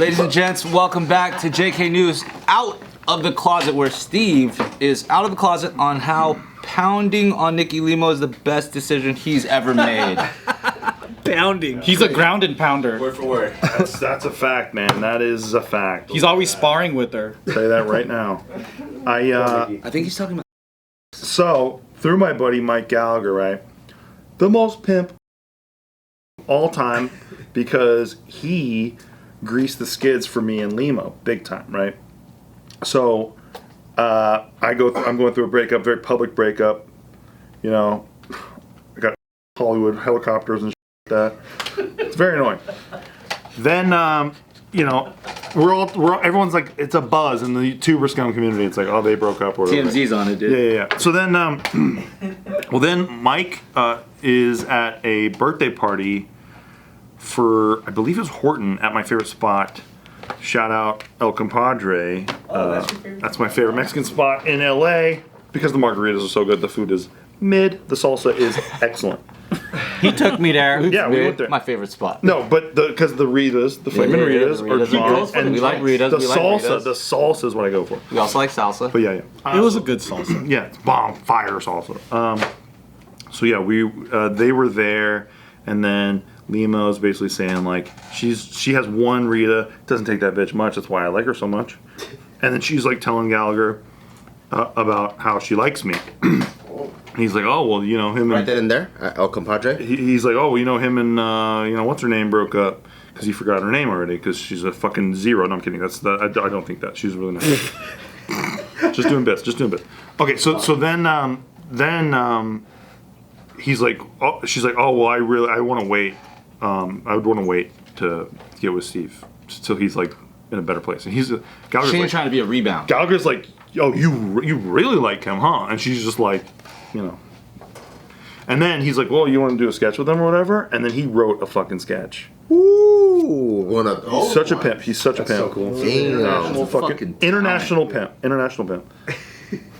Ladies and gents, welcome back to JK News. Out of the closet, where Steve is out of the closet on how pounding on Nikki Limo is the best decision he's ever made. Pounding. He's a ground and pounder. Word for word. That's a fact, man. That is a fact. He's always sparring with her. I'll tell you that right now. I think he's talking about. So, through my buddy Mike Gallagher, right? The most pimp all time because he greased the skids for me and Limo big time, right? So, I'm going through a breakup, very public breakup. You know, I got Hollywood helicopters and shit like that. It's very annoying. Then, you know, everyone's like, it's a buzz in the tuber scum community. It's like, oh, they broke up or whatever. TMZ's on it, dude. Yeah. So then, well, then Mike is at a birthday party for, I believe it was Horton at my favorite spot. Shout out El Compadre. That's your favorite? That's my favorite Mexican spot in LA because the margaritas are so good. The food is mid. The salsa is excellent. He took me there. Yeah, we went there. My favorite spot. No, but because the Ritas, the flaming Ritas, the Ritas are are bomb, good. We like Ritas, The we like salsa, Ritas. the salsa is what I go for. We also like salsa. But yeah. It was a good salsa. Yeah, it's bomb fire salsa. So yeah, they were there, and then Limo's basically saying like she has one Rita, doesn't take that bitch much. That's why I like her so much. And then she's like telling Gallagher about how she likes me. He's like, oh well, you know him and Right then and there, El Compadre. he's like, oh, well, you know him and you know what's her name broke up because he forgot her name already because she's a fucking zero. No, I'm kidding. I don't think that she's really nice. Just doing bits. Okay, so then he's like, oh, she's like, oh well, I want to wait. I would want to wait to get with Steve till he's like in a better place. And Gallagher's She ain't like, trying to be a rebound. Gallagher's like, oh, you really like him, huh? And she's just like, you know. And then he's like, well, you want to do a sketch with him or whatever? And then he wrote a fucking sketch. Ooh, He's such a pimp. He's such a pimp. so cool. International fucking international pimp. International pimp.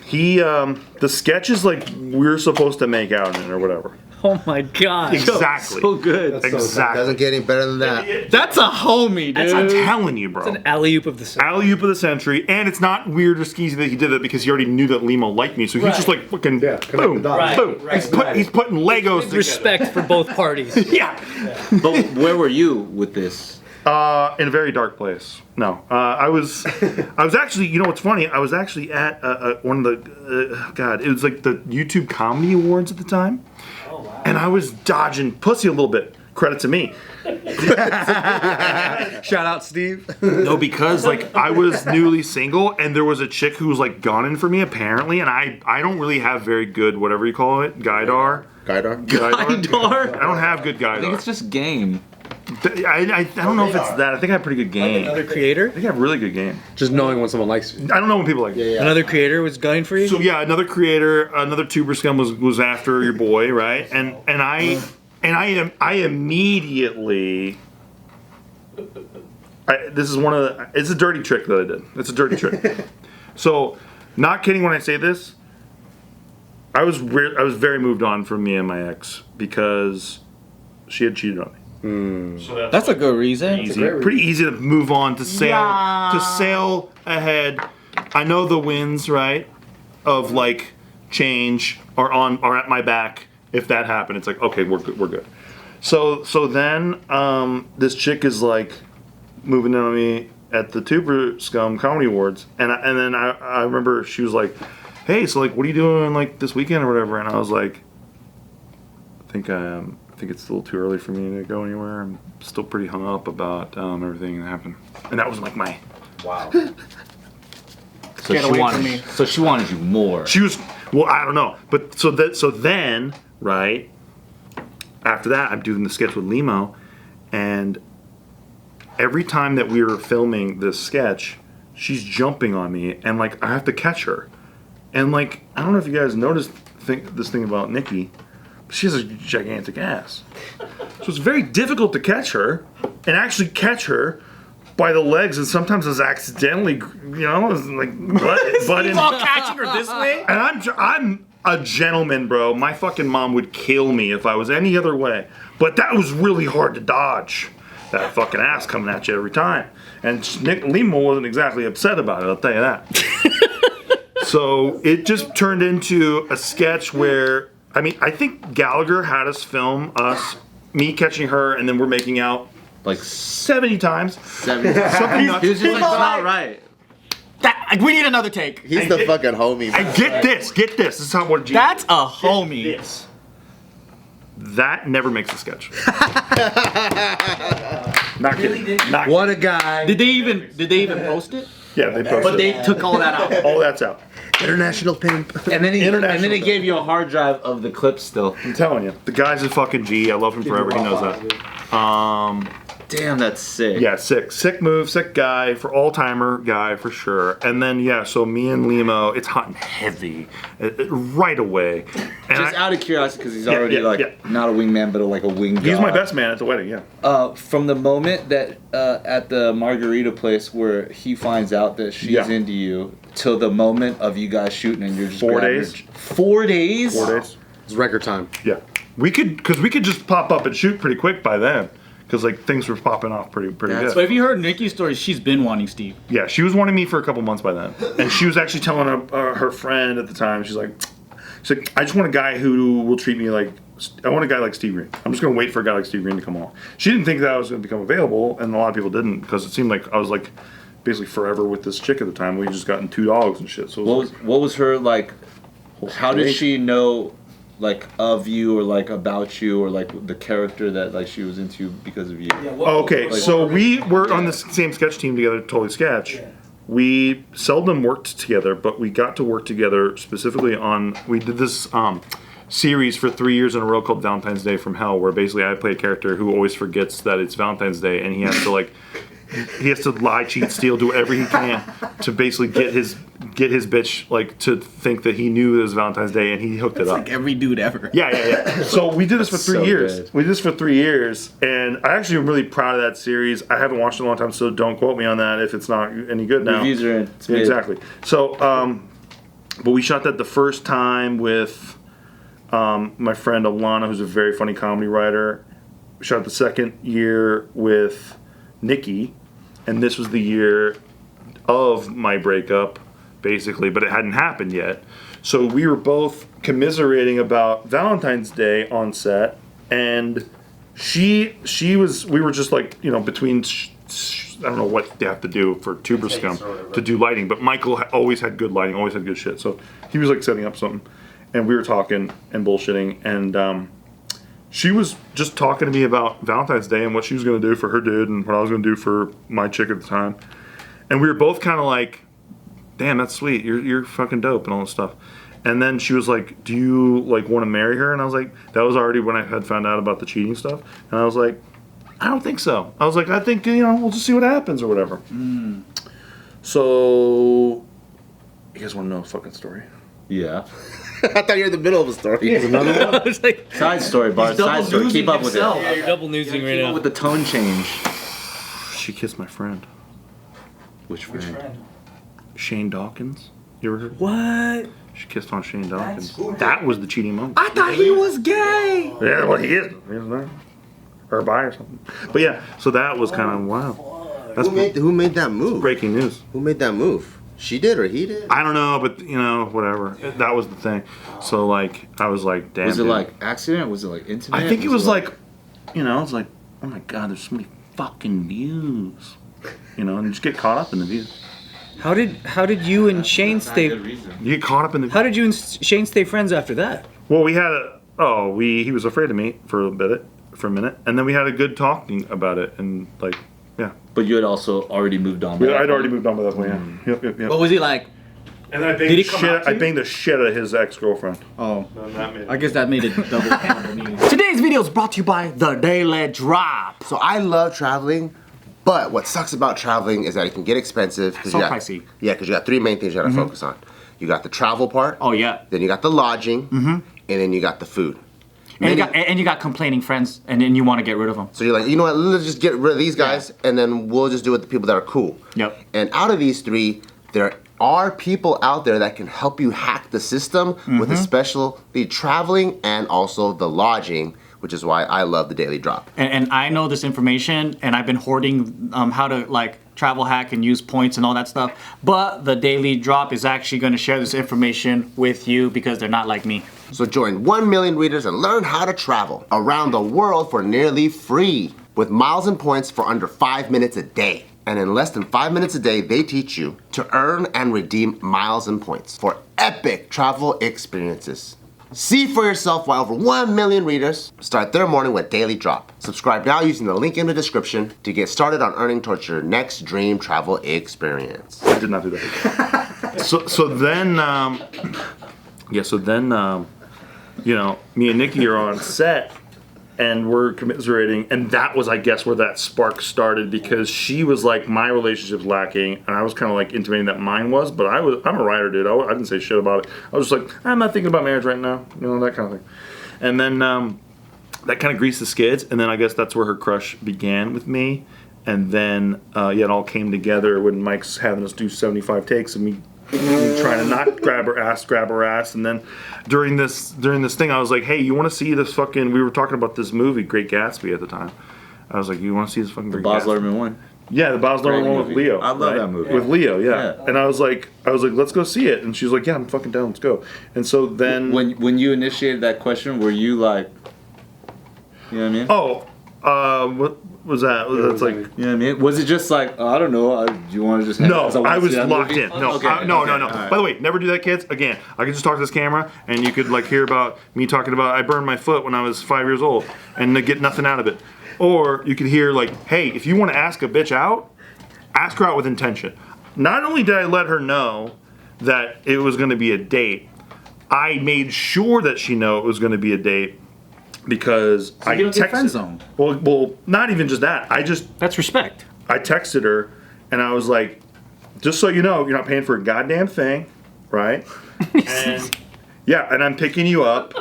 He the sketch is like we're supposed to make out in it or whatever. Oh my god. Exactly. So good. Exactly. Doesn't get any better than that. That's a homie, dude. I'm telling you, bro. An alley-oop of the century. Alley-oop of the century, and it's not weird or skeezy that he did it because he already knew that Limo liked me, so he's just like fucking boom, dots. boom. Right. He's putting Legos together. Respect for both parties. Yeah. But where were you with this? In a very dark place. No, I was actually. You know what's funny? I was actually at one of the God. It was like the YouTube Comedy Awards at the time, and I was dodging pussy a little bit. Credit to me. Shout out, Steve. No, because like I was newly single, and there was a chick who was like gunning for me apparently, and I don't really have very good whatever you call it, Gaydar. Gaydar? I don't have good I think Gaydar. it's just game. I don't know if it's that. I think I have pretty good game. Another creator? I think I have a really good game. Just knowing when someone likes you. I don't know when people like it. Another creator was gunning for you? So yeah, another creator, another tuber scum was after your boy, right? And I immediately. This is one of the. It's a dirty trick that I did. It's a dirty trick. So, not kidding when I say this. I was very moved on from me and my ex because she had cheated on me. So That's a good reason. pretty easy to move on to sail ahead. I know the winds, right, of like change are at my back. If that happened, it's like okay, we're good. So then this chick is like moving in on me at the Tuber Scum Comedy Awards, and then I remember she was like, hey, so like what are you doing like this weekend or whatever? And I was like, I think it's a little too early for me to go anywhere. I'm still pretty hung up about everything that happened, and that was like my Wow. So she wanted you more. She was I don't know, but so then right after that I'm doing the sketch with Limo, and every time that we were filming this sketch, she's jumping on me, and like I have to catch her, and like I don't know if you guys noticed this thing about Nikki. She has a gigantic ass. So it's very difficult to catch her and actually catch her by the legs, and sometimes it's accidentally, you know, like butt in. catching her this way? And I'm a gentleman, bro. My fucking mom would kill me if I was any other way. But that was really hard to dodge. that fucking ass coming at you every time. And Nick Lima wasn't exactly upset about it, I'll tell you that. So it just turned into a sketch where, I mean, I think Gallagher had us film me catching her, and then we're making out like 70 times. 70. Something nuts. He was just like, it's not right. We need another take. He's the fucking homie. And get this. This is how what That's a homie. This. That never makes a sketch. Not kidding. Not What a guy. Did they even post it? Yeah, they posted. But they took all that out. All that's out. International pimp. And then he International gave you a hard drive of the clips still. I'm telling you, the guy's a fucking G. I love him forever. He knows that. Damn, that's sick. Yeah, sick move, sick guy, for all timer guy for sure. And then yeah, so me and Limo, it's hot and heavy right away. And Just out of curiosity, because he's already not a wingman, but like a wing god. he's my best man at the wedding. Yeah. From the moment that at the margarita place where he finds out that she's into you, till the moment of you guys shooting and you're just 4 days. 4 days. 4 days. It's record time. Yeah. We could just pop up and shoot pretty quick by then. Because like things were popping off pretty good. So if you heard Nikki's story, she's been wanting Steve. Yeah, she was wanting me for a couple months by then, and she was actually telling her friend at the time. She's like, I just want a guy who will treat me like. I want a guy like Steve Greene. I'm just gonna wait for a guy like Steve Greene to come on. She didn't think that I was gonna become available, and a lot of people didn't, because it seemed like I was like basically forever with this chick at the time. We just gotten 2 dogs and shit. So what was her like? How did she know? Like of you, or like about you, or like the character that like she was into because of you. Okay, so we were on the same sketch team together, Totally Sketch. Yeah. We seldom worked together, but we got to work together specifically on. We did this series for 3 years in a row called Valentine's Day from Hell, where basically I play a character who always forgets that it's Valentine's Day, and he has to like. He has to lie, cheat, steal, do whatever he can to basically get his bitch like to think that he knew it was Valentine's Day, and he hooked it up. Like every dude ever. Yeah. So we did this for 3 years. Good. We did this for 3 years, and I actually am really proud of that series. I haven't watched it in a long time, so don't quote me on that if it's not any good now. Reviews are in. Yeah, exactly. So, but we shot that the first time with my friend Alana, who's a very funny comedy writer. We shot the second year with Nikki. And this was the year of my breakup, basically, but it hadn't happened yet. So we were both commiserating about Valentine's Day on set, and we were just like, you know, between, I don't know what they have to do for tuber scum to do lighting, but Michael always had good lighting, always had good shit. So he was like setting up something, and we were talking and bullshitting, and she was just talking to me about Valentine's Day and what she was going to do for her dude and what I was going to do for my chick at the time. And we were both kind of like, damn, that's sweet. You're fucking dope and all this stuff. And then she was like, do you like want to marry her? And I was like, that was already when I had found out about the cheating stuff. And I was like, I don't think so. I was like, I think, you know, we'll just see what happens or whatever. So, you guys want to know a fucking story? Yeah. I thought you were in the middle of a story. There's another one? It's like Side story, Bart. Side story. Keep up with it. yeah, you're double newsing right Keep up now. with the tone change. She kissed my friend. Which friend? Shane Dawkins. You ever heard? What? She kissed on Shane Dawkins. That was the cheating moment. I thought he was gay. Yeah, well, he is. He is now. Or bi or something. But yeah, so that was kind of wow. That's Who made that move? breaking news. Who made that move? She did or he did? I don't know, but you know, whatever. That was the thing. So like, I was like, damn. Was it dude. like accident? Was it like intimate? I think it was like, you know, it's like, oh my god, there's so many fucking views. You know, and you just get caught up in the views. How did you and Shane Not a stay? good reason. You get caught up in the. How did you and Shane stay friends after that? Well, we had a. He was afraid of me for a minute, and then we had a good talking about it, and like, yeah. But you had also already moved on. by that I'd already point. moved on by that point. Yeah. Yep. What was he like? And then I Did he come out to I you? banged the shit out of his ex-girlfriend. Oh, And that made it. I guess that made it double. Today's video is brought to you by The Daily Drop. So I love traveling, but what sucks about traveling is that it can get expensive. So pricey. Yeah, because you got 3 main things you gotta focus on. You got the travel part. Oh yeah. Then you got the lodging. And then you got the food. And you got complaining friends, and then you want to get rid of them. So you're like, you know what, let's just get rid of these guys, and then we'll just do it with the people that are cool. Yep. And out of these 3, there are people out there that can help you hack the system with especially traveling and also the lodging, which is why I love the Daily Drop. And I know this information, and I've been hoarding how to like travel hack and use points and all that stuff. But the Daily Drop is actually going to share this information with you because they're not like me. So join 1 million readers and learn how to travel around the world for nearly free with miles and points for under 5 minutes a day. And in less than 5 minutes a day, they teach you to earn and redeem miles and points for epic travel experiences. See for yourself why over 1 million readers start their morning with Daily Drop. Subscribe now using the link in the description to get started on earning towards your next dream travel experience. I did not do that. so then, you know, me and Nikki are on set, and we're commiserating, and that was, I guess, where that spark started, because she was like, my relationship's lacking, and I was kind of like intimating that mine was, but I'm a writer, dude. I didn't say shit about it. I was just like, I'm not thinking about marriage right now, you know, that kind of thing. And then that kind of greased the skids, and then I guess that's where her crush began with me. And then, it all came together when Mike's having us do 75 takes, and me trying to not grab her ass, and then during this thing I was like, hey, you want to see this fucking, we were talking about this movie Great Gatsby at the time. I was like, you want to see this fucking Great Baz Gatsby? Luhrmann one. Yeah, the Baz Luhrmann one with Leo. I love that movie. With Leo, yeah. And I was like, let's go see it, and she was like, yeah, I'm fucking down, let's go. And so then When you initiated that question, were you like, you know what I mean? what was that? That's like, You know what I mean? Was it just like, I don't know, do you want to just hang no, out 'cause I wanna was see that locked movie? in. No, Okay, no. all right. By the way, never do that, kids. Again, I could just talk to this camera, and you could like hear about me talking about I burned my foot when I was 5 years old, and to get nothing out of it. Or you could hear like, hey, if you want to ask a bitch out, ask her out with intention. Not only did I let her know that it was going to be a date, I made sure that she knew it was going to be a date. Because I you don't get texted. friend zoned. Well, not even just that. That's respect. I texted her, and I was like, just so you know, you're not paying for a goddamn thing, right? And yeah, and I'm picking you up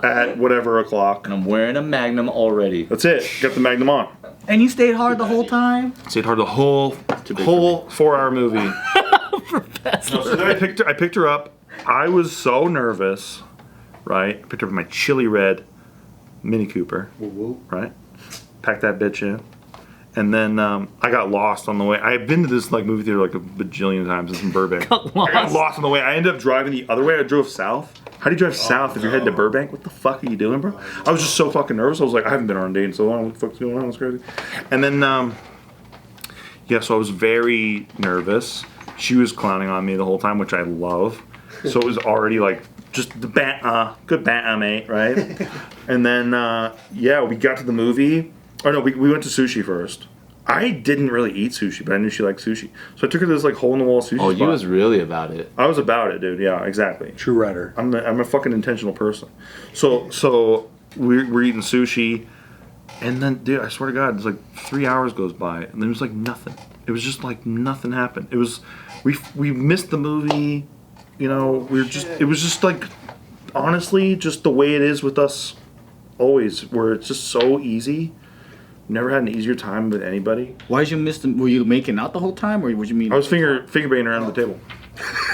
at whatever o'clock. I'm wearing a Magnum already. That's it. Got the Magnum on. And you stayed hard the whole time? Stayed hard the whole 4-hour movie. So then I picked her up. I was so nervous, right? I picked her up in my chili red Mini Cooper, right? Packed that bitch in. And then I got lost on the way. I've been to this like movie theater like a bajillion times. It's in Burbank. I got lost on the way. I ended up driving the other way. I drove south. How do you drive south if you're heading to Burbank? What the fuck are you doing, bro? I was just so fucking nervous. I was like, I haven't been on a date in so long. What the fuck's going on? It's crazy. And then, so I was very nervous. She was clowning on me the whole time, which I love. So it was already like, just the good banter, mate, right? And then, we got to the movie. Oh no, we went to sushi first. I didn't really eat sushi, but I knew she liked sushi. So I took her to this like hole-in-the-wall sushi spot. You was really about it. I was about it, dude. Yeah, exactly. True writer. I'm a fucking intentional person. So we're eating sushi, and then, dude, I swear to God, it's like 3 hours goes by, and there was like nothing. It was just like nothing happened. It was, we missed the movie. You know, it was just like, honestly, just the way it is with us always, where it's just so easy. Never had an easier time with anybody. Why did you miss them? Were you making out the whole time, or what you mean? I was finger banging around the table.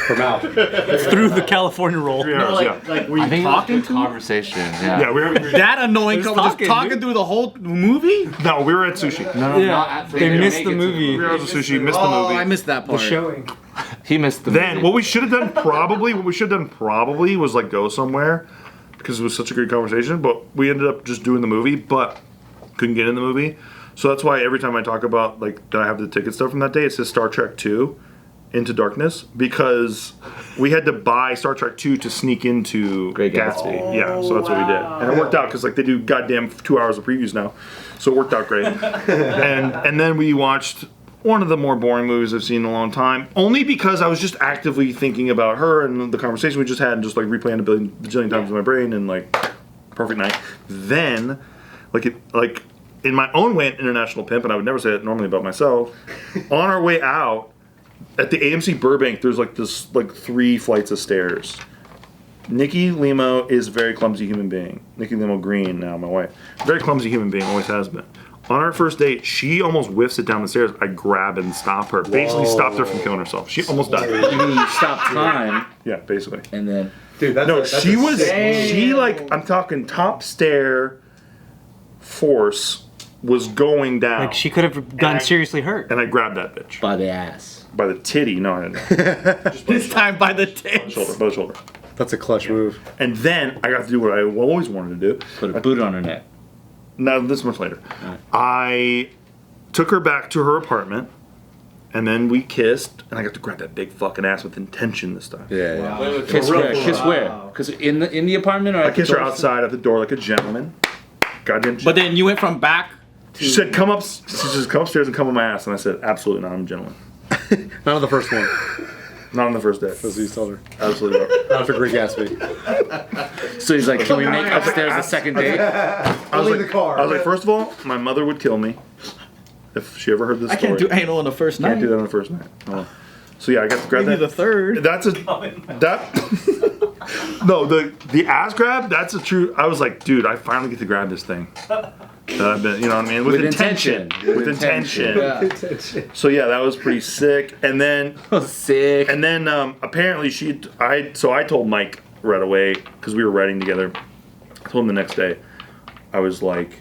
From out. through the California roll. 3 hours, yeah. Like, were you talking to him? Conversation, yeah. Yeah, we were That annoying couple just talking through the whole movie? no, we were at sushi. They missed the movie. 3 hours of sushi, missed the Oh, movie. I missed that part. Showing. He missed the Then movie. what we should have done probably was like go somewhere, because it was such a great conversation. But we ended up just doing the movie, but couldn't get in the movie. So that's why every time I talk about like that I have the ticket stuff from that day, it says Star Trek 2 Into Darkness, because we had to buy Star Trek 2 to sneak into Great Gatsby. Yeah, so that's what we did, and it worked out because like they do goddamn 2 hours of previews now, so it worked out great. and then we watched one of the more boring movies I've seen in a long time, only because I was just actively thinking about her and the conversation we just had, and just like replaying a bajillion times in my brain, and like perfect night. Then, like in my own way, an international pimp, and I would never say that normally about myself. On our way out at the AMC Burbank, there's like this like 3 flights of stairs. Nikki Limo is a very clumsy human being. Nikki Limo Greene, now my wife, very clumsy human being, always has been. On our first date, she almost whiffs it down the stairs. I grab and stop her. Basically stopped her from killing herself. She almost died. You mean you stopped time, Yeah, basically. and then... Dude, that's No, she like, I'm talking top stair, force was going down. Like she could have gotten seriously hurt. And I grabbed that bitch. By the ass. By the titty. No, I didn't. This time by the tits. Shoulder, by the shoulder. That's a clutch move. And then I got to do what I always wanted to do. Put a boot on her neck. No, this much later. I took her back to her apartment, and then we kissed, and I got to grab that big fucking ass with intention this time. Yeah. Wow. Kiss where? Kiss where? Because in the apartment or I kissed her outside at the door like a gentleman. Goddamn. But then you went from back. She said, "Come up." She says, "Come upstairs and come on my ass." And I said, "Absolutely not. I'm a gentleman." Not on the first one. Not on the first day. That's what you told her. Absolutely not. Not after Greek asked me. So he's like, can we make upstairs the second date? I was like, first of all, my mother would kill me if she ever heard this story. I can't do anal on the first night. Can't do that on the first night. Oh. So yeah, I got to grab Maybe that. the third. That's a that. No, the ass grab. That's a true. I was like, dude, I finally get to grab this thing. That I've been, you know what I mean? With intention. With intention. Yeah. So yeah, that was pretty sick. And then Sick. And then apparently I told Mike right away because we were writing together. I told him the next day. I was like,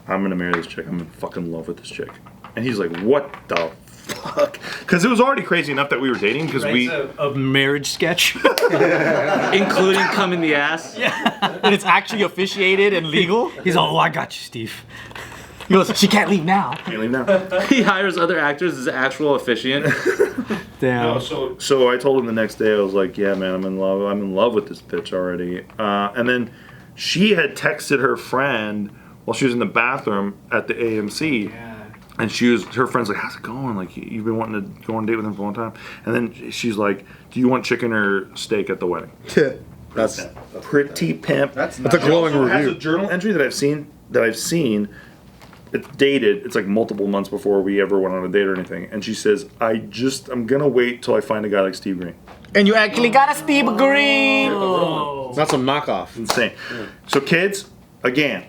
I'm gonna marry this chick. I'm in fucking love with this chick. And he's like, what the fuck? Because it was already crazy enough that we were dating because a marriage sketch. Including cum in the ass. And it's actually officiated and legal. He's all, oh, I got you, Steve. He goes, she can't leave now. can't leave now. He hires other actors as actual officiant. Damn. No, so I told him the next day. I was like, yeah, man, I'm in love. I'm in love with this bitch already. And then she had texted her friend while she was in the bathroom at the AMC. Yeah. And her friend's like, how's it going? Like, you've been wanting to go on a date with him for a long time. And then she's like, do you want chicken or steak at the wedding? That's Pretty pimp. a glowing It has review. a journal entry that I've seen. It's dated. It's like multiple months before we ever went on a date or anything. And she says, I'm gonna wait till I find a guy like Steve Greene. And you actually got a Steve Greene. It's not some knockoff. Insane. So kids, again,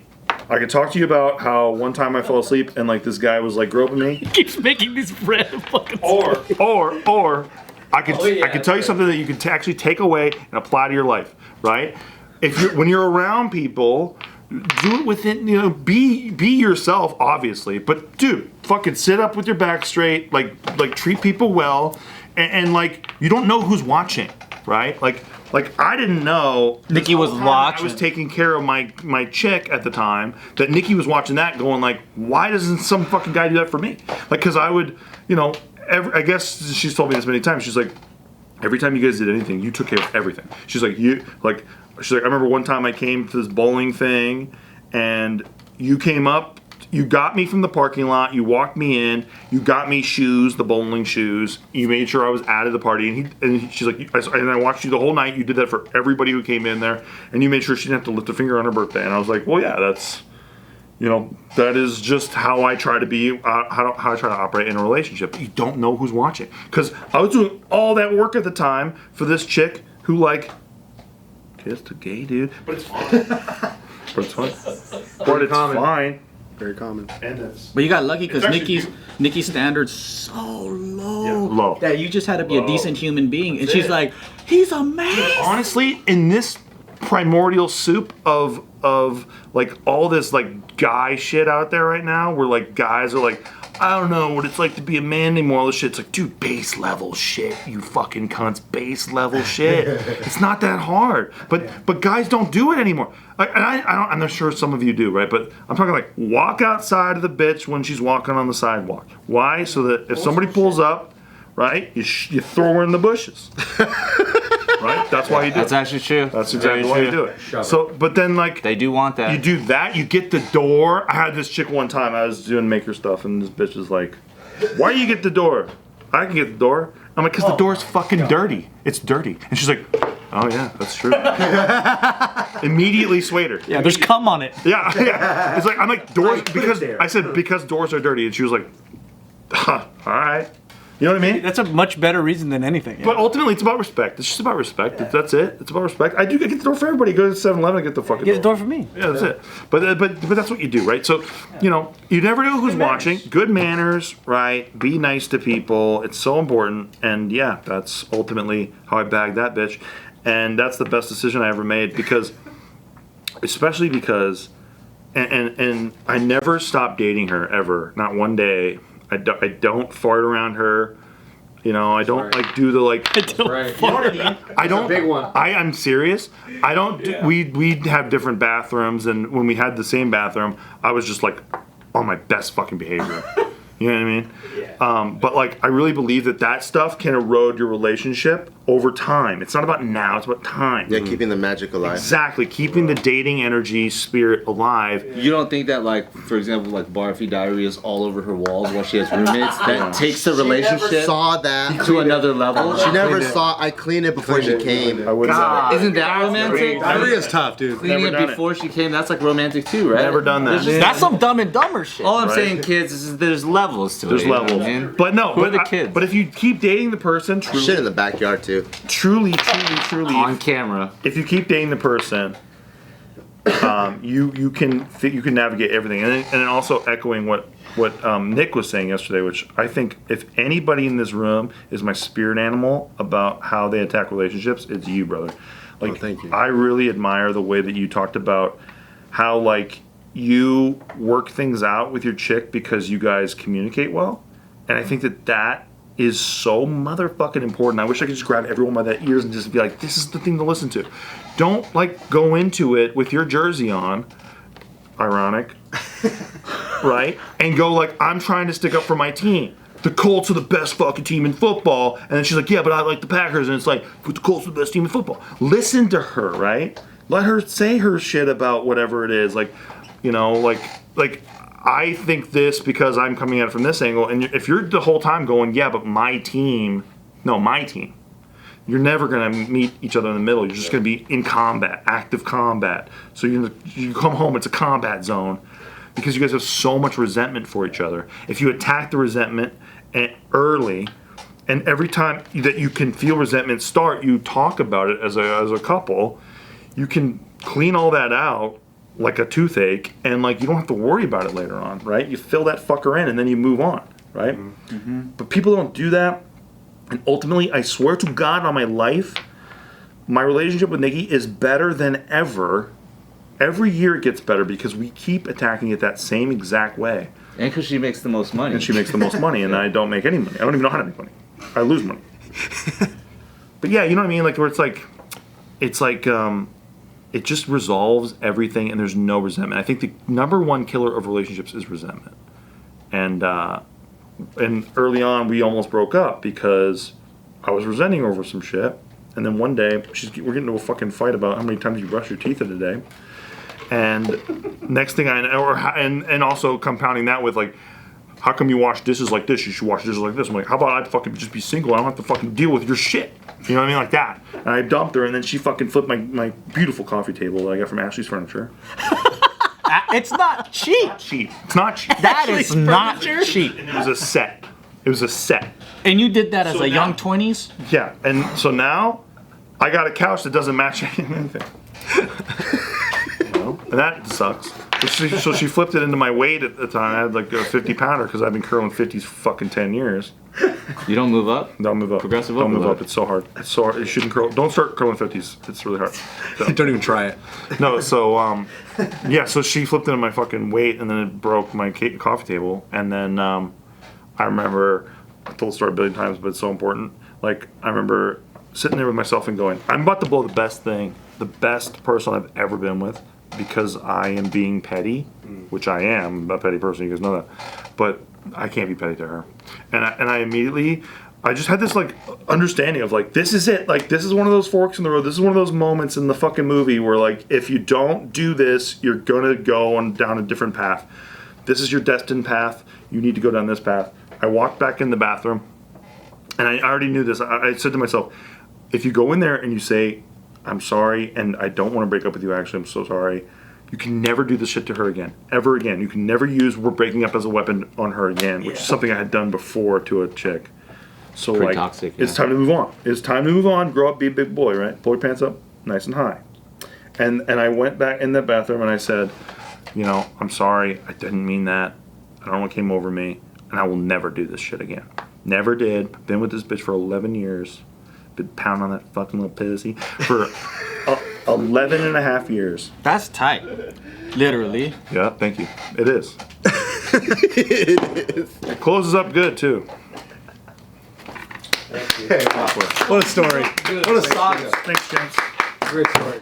I can talk to you about how one time I fell asleep and like this guy was like groping me. He keeps making these random fucking Or I could tell you something that you can actually take away and apply to your life, right? When you're around people, do it within, be yourself, obviously. But dude, fucking sit up with your back straight, like treat people well, and like you don't know who's watching, right? Like I didn't know Nikki was watching. I was taking care of my chick at the time. That Nikki was watching that, going like, why doesn't some fucking guy do that for me? Like, because I would, I guess she's told me this many times. She's like, every time you guys did anything, you took care of everything. She's like, I remember one time I came to this bowling thing, and you came up. You got me from the parking lot. You walked me in. You got me shoes, the bowling shoes. You made sure I was out of the party. And she's like, and I watched you the whole night. You did that for everybody who came in there. And you made sure she didn't have to lift a finger on her birthday. And I was like, well, yeah, that's, that is just how I try to be, how I try to operate in a relationship. You don't know who's watching. Because I was doing all that work at the time for this chick who kissed a gay dude. But it's fine. But it's fine. Very common. But you got lucky because It's Nikki's standards so low, low. that you just had to be a decent human being, and she's like, he's amazing. Honestly, in this primordial soup of like all this like guy shit out there right now, where like guys are like, I don't know what it's like to be a man anymore. All this shit. It's like, dude, base level shit, you fucking cunts. Base level shit. It's not that hard. But guys don't do it anymore. I'm not sure some of you do, right? But I'm talking like walk outside of the bitch when she's walking on the sidewalk. Why? So that if somebody pulls up, right, you throw her in the bushes. Right? That's why you do That's it. actually true. That's exactly why you do it. So, but then like They do want that. you do that, you get the door. I had this chick one time, I was doing maker stuff, and this bitch is like, why do you get the door? I can get the door. I'm like, because the door's fucking dirty. It's dirty. And she's like, oh yeah, that's true. Immediately swayed her. Yeah, there's cum on it. Yeah. It's like, I'm like, doors, because doors are dirty. And she was like, huh, all right. You know what I mean? That's a much better reason than anything. Yeah. But ultimately, it's about respect. It's just about respect. That's it. It's about respect. I get the door for everybody. Go to 7-Eleven and get the fucking Get the door for me. Yeah, that's it. But that's what you do, right? So, you never know who's watching. Good manners, right? Be nice to people. It's so important. And yeah, that's ultimately how I bagged that bitch. And that's the best decision I ever made especially because and I never stopped dating her ever. Not one day. I don't fart around her. You know, I don't like do the like. Right. I don't. big one. I'm serious. I don't. We have different bathrooms, and when we had the same bathroom, I was just like on my best fucking behavior. You know what I mean? Yeah. But like, I really believe that stuff can erode your relationship over time. It's not about now; it's about time. Yeah, keeping the magic alive. Exactly, keeping the dating energy spirit alive. You don't think that, like, for example, like Barfy Diary is all over her walls while she has roommates? That takes the She never relationship saw that. to another level. She never saw. I cleaned it before she came. I wouldn't. Isn't that romantic? Diary is tough, dude. Cleaning Never it done before she came, that's like romantic too, right? Never done that. That's some Dumb and Dumber shit. All I'm Right. saying, kids, is there's levels to There's it. you know levels, what I mean? but no. Who are but the kids? But if you keep dating the person, Shit in the backyard too. truly, On camera. if you keep dating the person, you can navigate everything, and then also echoing what Nick was saying yesterday, which I think if anybody in this room is my spirit animal about how they attack relationships, it's you, brother. Like, thank you. I really admire the way that you talked about how like you work things out with your chick because you guys communicate well, and I think that is so motherfucking important. I wish I could just grab everyone by the ears and just be like, this is the thing to listen to. Don't like go into it with your jersey on, ironic, right? And go like, I'm trying to stick up for my team. The Colts are the best fucking team in football. And then she's like, yeah, but I like the Packers. And it's like, but the Colts are the best team in football. Listen to her, right? Let her say her shit about whatever it is. Like, you know, like I think this because I'm coming at it from this angle, and if you're the whole time going, yeah, but my team, you're never gonna meet each other in the middle. You're just gonna be in combat, active combat. So you come home, it's a combat zone, because you guys have so much resentment for each other. If you attack the resentment early, and every time that you can feel resentment start, you talk about it as a couple, you can clean all that out like a toothache, and like you don't have to worry about it later on, right? You fill that fucker in and then you move on, right? Mm-hmm. But people don't do that, and ultimately, I swear to God on my life, my relationship with Nikki is better than ever. Every year it gets better because we keep attacking it that same exact way. And because she makes the most money. And she makes the most money, and I don't make any money. I don't even know how to make money. I lose money. But yeah, you know what I mean? Like, where it's like it just resolves everything, and there's no resentment. I think the number one killer of relationships is resentment. And early on, we almost broke up because I was resenting over some shit. And then one day, we're getting into a fucking fight about how many times you brush your teeth in a day. And next thing I know, and also compounding that with like, how come you wash dishes like this? You should wash dishes like this. I'm like, how about I fucking just be single? I don't have to fucking deal with your shit. You know what I mean? Like that. And I dumped her, and then she fucking flipped my beautiful coffee table that I got from Ashley's Furniture. It's not cheap. Cheap. It's not cheap. That is not cheap. It was a set. It was a set. And you did that as So a young now- 20s? Yeah. And so now I got a couch that doesn't match anything. And that sucks. So she flipped it into my weight at the time. I had like a 50-pounder because I've been curling 50s for fucking 10 years. You don't move up? Don't move up. Progressive Don't move overload. up. It's so hard. It's so hard. You shouldn't curl. Don't start curling 50s. It's really hard. So. Don't even try it. No, so yeah, so she flipped into my fucking weight, and then it broke my coffee table. And then I remember, I told the story a billion times, but it's so important. Like, I remember sitting there with myself and going, I'm about to blow the best person I've ever been with, because I am being petty, which I am a petty person. You guys know that, but I can't be petty to her. And I immediately, I just had this like understanding of like, this is it. Like, this is one of those forks in the road. This is one of those moments in the fucking movie where like, if you don't do this, you're gonna go down a different path. This is your destined path. You need to go down this path. I walked back in the bathroom, and I already knew this. I said to myself, if you go in there and you say, I'm sorry, and I don't want to break up with you, actually, I'm so sorry, you can never do this shit to her again. Ever again. You can never use we're breaking up as a weapon on her again, which is something I had done before to a chick. So, Pretty like, toxic, it's yeah. time to move on. It's time to move on, grow up, be a big boy, right? Pull your pants up, nice and high. And I went back in that bathroom and I said, you know, I'm sorry, I didn't mean that. I don't know what came over me, and I will never do this shit again. Never did. Been with this bitch for 11 years. Been pounding on that fucking little pussy for 11 and a half years. That's tight. Literally. Yeah, thank you. It is. It closes up good too. What a story. What a saga. Thanks, James. Great story.